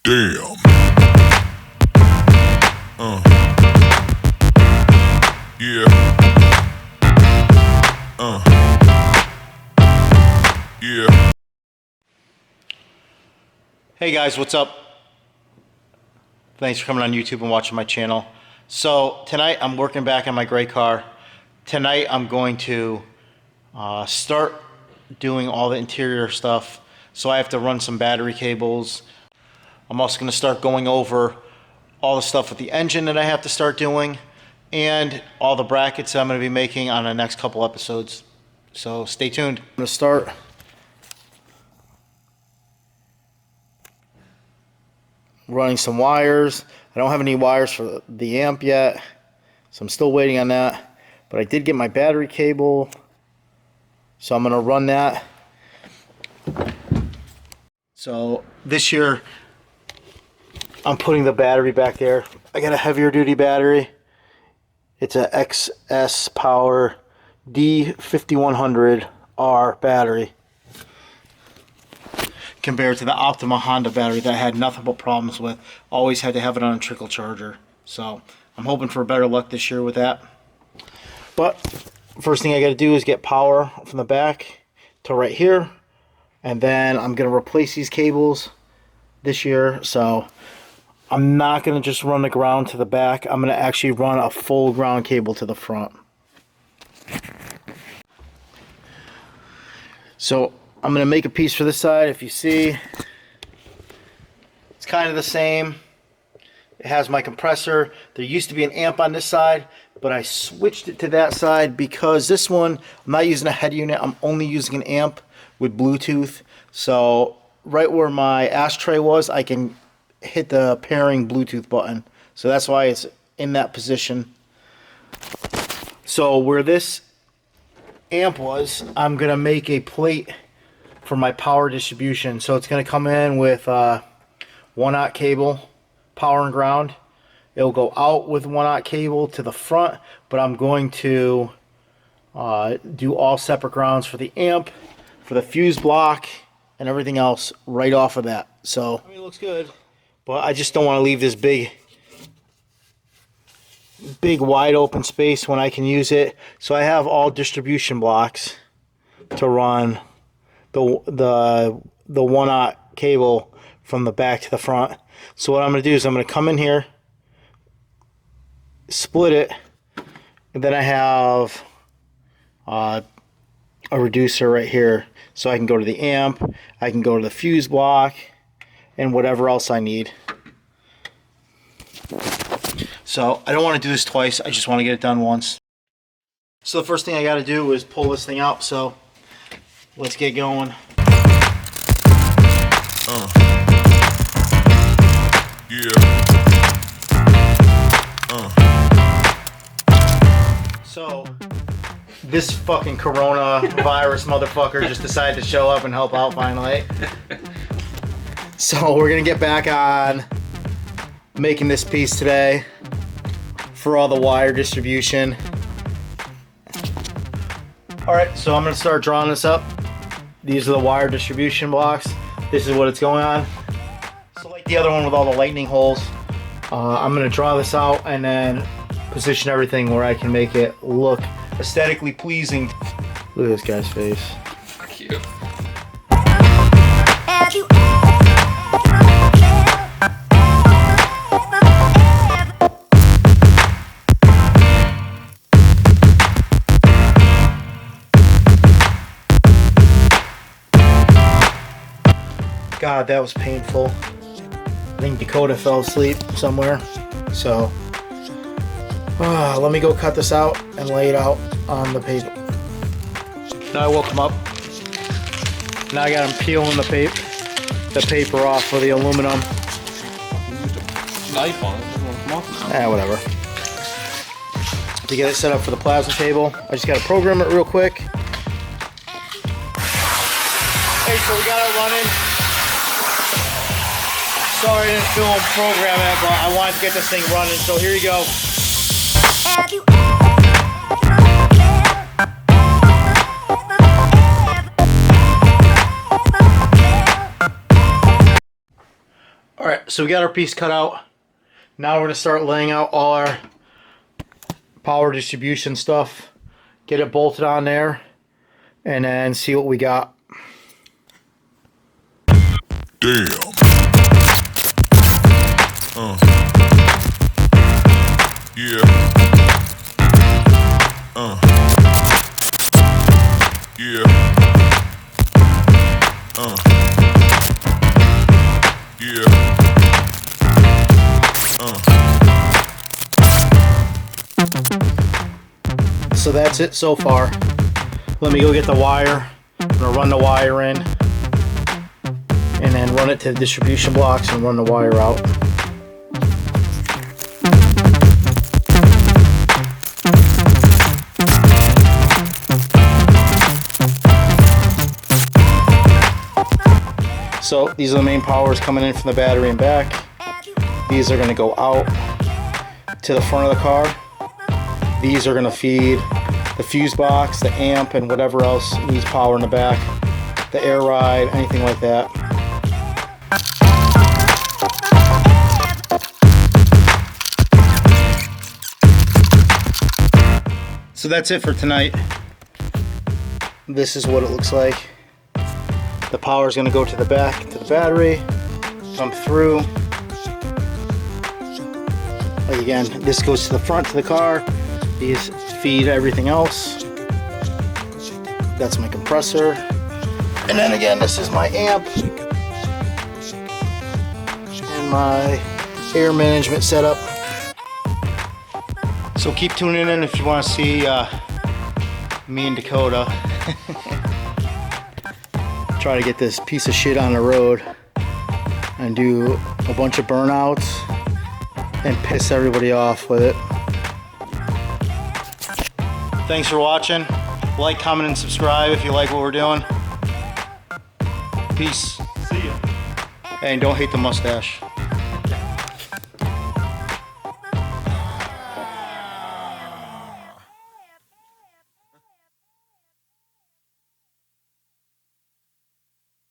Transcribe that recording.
Damn. Yeah. Yeah. Hey guys, what's up? Thanks for coming on YouTube and watching my channel. So tonight I'm working back on my gray car. Tonight I'm going to start doing all the interior stuff. So I have to run some battery cables. I'm also going to start going over all the stuff with the engine that I have to start doing and all the brackets that I'm going to be making on the next couple episodes. So stay tuned. I'm going to start running some wires. I don't have any wires for the amp yet, so I'm still waiting on that. But I did get my battery cable, so I'm going to run that. So this year I'm putting the battery back there. I got a heavier duty battery. It's a XS Power D5100R battery compared to the Optima Honda battery that I had nothing but problems with. Always had to have it on a trickle charger. So I'm hoping for better luck this year with that. But first thing I got to do is get power from the back to right here. And then I'm going to replace these cables this year. So I'm not going to just run the ground to the back. I'm going to actually run a full ground cable to the front. So I'm going to make a piece for this side. If you see, it's kind of the same. It has my compressor. There used to be an amp on this side, but I switched it to that side because this one, I'm not using a head unit. I'm only using an amp with Bluetooth. So right where my ashtray was, I can hit the pairing Bluetooth button. So that's why it's in that position. So where this amp was, I'm going to make a plate for my power distribution. So it's going to come in with 1/0 cable, power and ground. It'll go out with 1/0 cable to the front, but I'm going to do all separate grounds for the amp, for the fuse block, and everything else right off of that. So I mean, it looks good, but I just don't want to leave this big wide open space when I can use it. So I have all distribution blocks to run the 1/0 cable from the back to the front. So what I'm going to do is I'm going to come in here, split it, and then I have a reducer right here, so I can go to the amp, I can go to the fuse block, and whatever else I need. So I don't want to do this twice, I just want to get it done once. So the first thing I got to do is pull this thing out, so let's get going. Yeah. So this fucking coronavirus motherfucker just decided to show up and help out finally. So we're gonna get back on making this piece today for all the wire distribution. Alright, so I'm gonna start drawing this up. These are the wire distribution blocks. This is what it's going on. So like the other one with all the lightning holes, I'm gonna draw this out and then position everything where I can make it look aesthetically pleasing. Look at this guy's face. Cute. God, that was painful. I think Dakota fell asleep somewhere. So let me go cut this out and lay it out on the paper. Now I woke him up. Now I got him peeling the paper off for the aluminum. Knife on it. Come off now. Whatever. To get it set up for the plasma table, I just gotta program it real quick. Hey, so we got it running. Sorry I didn't film program it, but I wanted to get this thing running, so here you go. Alright, so we got our piece cut out. Now we're going to start laying out all our power distribution stuff. Get it bolted on there. And then see what we got. Damn. Yeah. Yeah. Yeah. So that's it so far. Let me go get the wire. I'm gonna run the wire in and then run it to the distribution blocks and run the wire out. So these are the main powers coming in from the battery and back. These are going to go out to the front of the car. These are going to feed the fuse box, the amp, and whatever else needs power in the back. The air ride, anything like that. So that's it for tonight. This is what it looks like. The power is going to go to the back, to the battery, come through. Like again, this goes to the front, to the car. These feed everything else. That's my compressor. And then again, this is my amp. And my air management setup. So keep tuning in if you want to see me and Dakota try to get this piece of shit on the road and do a bunch of burnouts and piss everybody off with it. Thanks for watching. Like, comment, and subscribe if you like what we're doing. Peace. See ya. And don't hate the mustache.